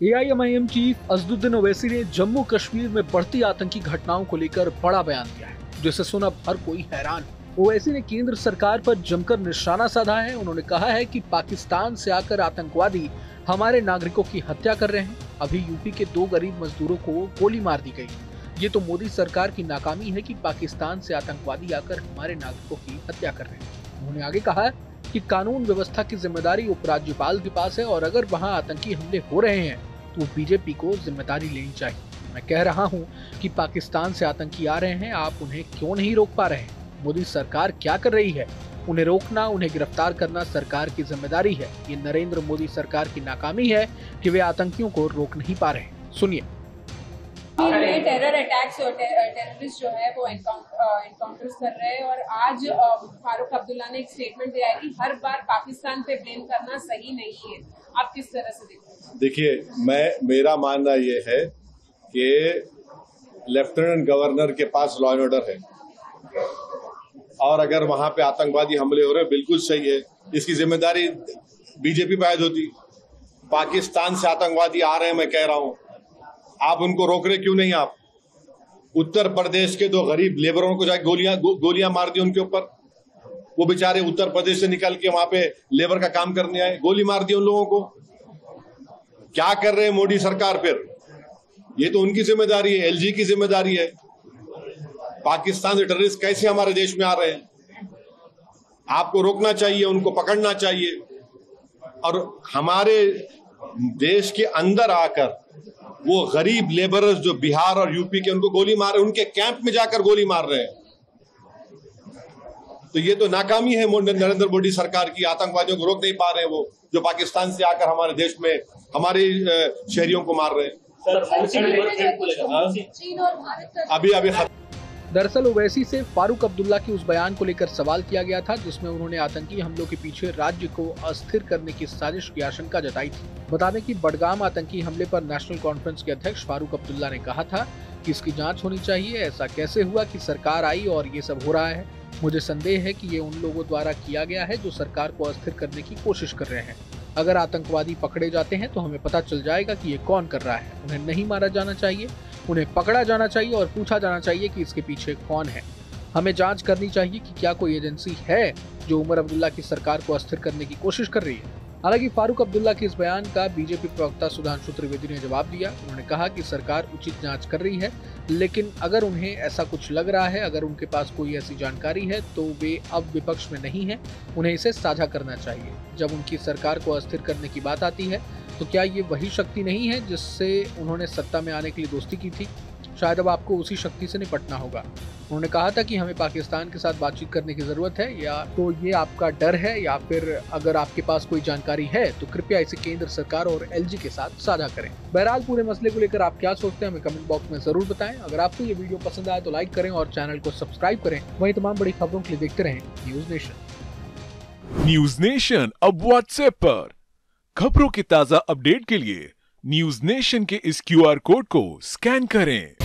AIMIM chief Asaduddin Owaisi ने जम्मू कश्मीर में बढ़ती आतंकी घटनाओं को लेकर बड़ा बयान दिया है, जिसे सुन अब हर कोई हैरान है। ओवैसी ने केंद्र सरकार पर जमकर निशाना साधा है। उन्होंने कहा है कि पाकिस्तान से आकर आतंकवादी हमारे नागरिकों की हत्या कर रहे हैं। अभी यूपी के 2 गरीब मजदूरों को गोली मार दी गई। ये तो मोदी सरकार की नाकामी है कि पाकिस्तान से आतंकवादी आकर हमारे नागरिकों की हत्या कर रहे हैं। उन्होंने आगे कहा कि कानून व्यवस्था की जिम्मेदारी उपराज्यपाल के पास है और अगर वहां आतंकी हमले हो रहे हैं तो बीजेपी को जिम्मेदारी लेनी चाहिए। मैं कह रहा हूं कि पाकिस्तान से आतंकी आ रहे हैं, आप उन्हें क्यों नहीं रोक पा रहे हैं? मोदी सरकार क्या कर रही है? उन्हें रोकना, उन्हें गिरफ्तार करना सरकार की जिम्मेदारी है। ये नरेंद्र मोदी सरकार की नाकामी है कि वे आतंकियों को रोक नहीं पा रहे। सुनिए। टेरर अटैक्स और टेररिस्ट जो है वो एनकाउंटर्स कर रहे हैं और आज फारूक अब्दुल्ला ने एक स्टेटमेंट दिया है कि हर बार पाकिस्तान पे ब्लेम करना सही नहीं है। आप किस तरह से देखते हैं? देखिए, मेरा मानना ये है कि लेफ्टिनेंट गवर्नर के पास लॉ एंड ऑर्डर है और अगर वहां पे आतंकवादी हमले हो रहे हैं, बिल्कुल सही है, इसकी जिम्मेदारी बीजेपी पे आयद होती। पाकिस्तान से आतंकवादी आ रहे हैं, मैं कह रहा हूं, आप उनको रोक रहे क्यों नहीं? आप उत्तर प्रदेश के 2 गरीब लेबरों को जाके गोलियां मार दी उनके ऊपर। वो बेचारे उत्तर प्रदेश से निकल के वहां पे लेबर का काम करने आए, गोली मार दी उन लोगों को। क्या कर रहे हैं मोदी सरकार? फिर ये तो उनकी जिम्मेदारी है, एलजी की जिम्मेदारी है। पाकिस्तान से टेररिस्ट कैसे हमारे देश में आ रहे हैं? आपको रोकना चाहिए, उनको पकड़ना चाहिए और हमारे देश के अंदर आकर वो गरीब लेबरर्स जो बिहार और यूपी के, उनको गोली मार रहे हैं, उनके कैंप में जाकर गोली मार रहे हैं। तो ये तो नाकामी है नरेंद्र मोदी सरकार की। आतंकवादियों को रोक नहीं पा रहे हैं, वो जो पाकिस्तान से आकर हमारे देश में हमारे शहरियों को मार रहे हैं। अभी दरअसल ओवैसी से फारूक अब्दुल्ला के उस बयान को लेकर सवाल किया गया था, जिसमें उन्होंने आतंकी हमलों के पीछे राज्य को अस्थिर करने की साजिश की आशंका जताई थी। बता दें कि बडगाम आतंकी हमले पर नेशनल कॉन्फ्रेंस के अध्यक्ष फारूक अब्दुल्ला ने कहा था कि इसकी जांच होनी चाहिए। ऐसा कैसे हुआ कि सरकार आई और ये सब हो रहा है? मुझे संदेह है कि ये उन लोगों द्वारा किया गया है जो सरकार को अस्थिर करने की कोशिश कर रहे हैं। अगर आतंकवादी पकड़े जाते हैं तो हमें पता चल जाएगा कि ये कौन कर रहा है। उन्हें नहीं मारा जाना चाहिए, उन्हें पकड़ा जाना चाहिए और पूछा जाना चाहिए कि इसके पीछे कौन है। हमें जांच करनी चाहिए कि क्या कोई एजेंसी है जो उमर अब्दुल्ला की सरकार को अस्थिर करने की कोशिश कर रही है। हालांकि फारूक अब्दुल्ला के इस बयान का बीजेपी प्रवक्ता सुधांशु त्रिवेदी ने जवाब दिया। उन्होंने कहा कि सरकार उचित जांच कर रही है, लेकिन अगर उन्हें ऐसा कुछ लग रहा है, अगर उनके पास कोई ऐसी जानकारी है तो वे अब विपक्ष में नहीं है, उन्हें इसे साझा करना चाहिए। जब उनकी सरकार को अस्थिर करने की बात आती है तो क्या ये वही शक्ति नहीं है जिससे उन्होंने सत्ता में आने के लिए दोस्ती की थी? शायद अब आपको उसी शक्ति से निपटना होगा। उन्होंने कहा था कि हमें पाकिस्तान के साथ बातचीत करने की जरूरत है, या तो ये आपका डर है या फिर अगर आपके पास कोई जानकारी है तो कृपया इसे केंद्र सरकार और एलजी के साथ साझा करें। बहरहाल पूरे मसले को लेकर आप क्या सोचते हैं हमें कमेंट बॉक्स में जरूर बताएं। अगर आपको ये वीडियो पसंद आए तो लाइक करें और चैनल को सब्सक्राइब करें। वहीं तमाम बड़ी खबरों के लिए देखते रहें न्यूज नेशन। न्यूज नेशन अब व्हाट्सएप पर खबरों की ताजा अपडेट के लिए न्यूज नेशन के इस QR कोड को स्कैन करें।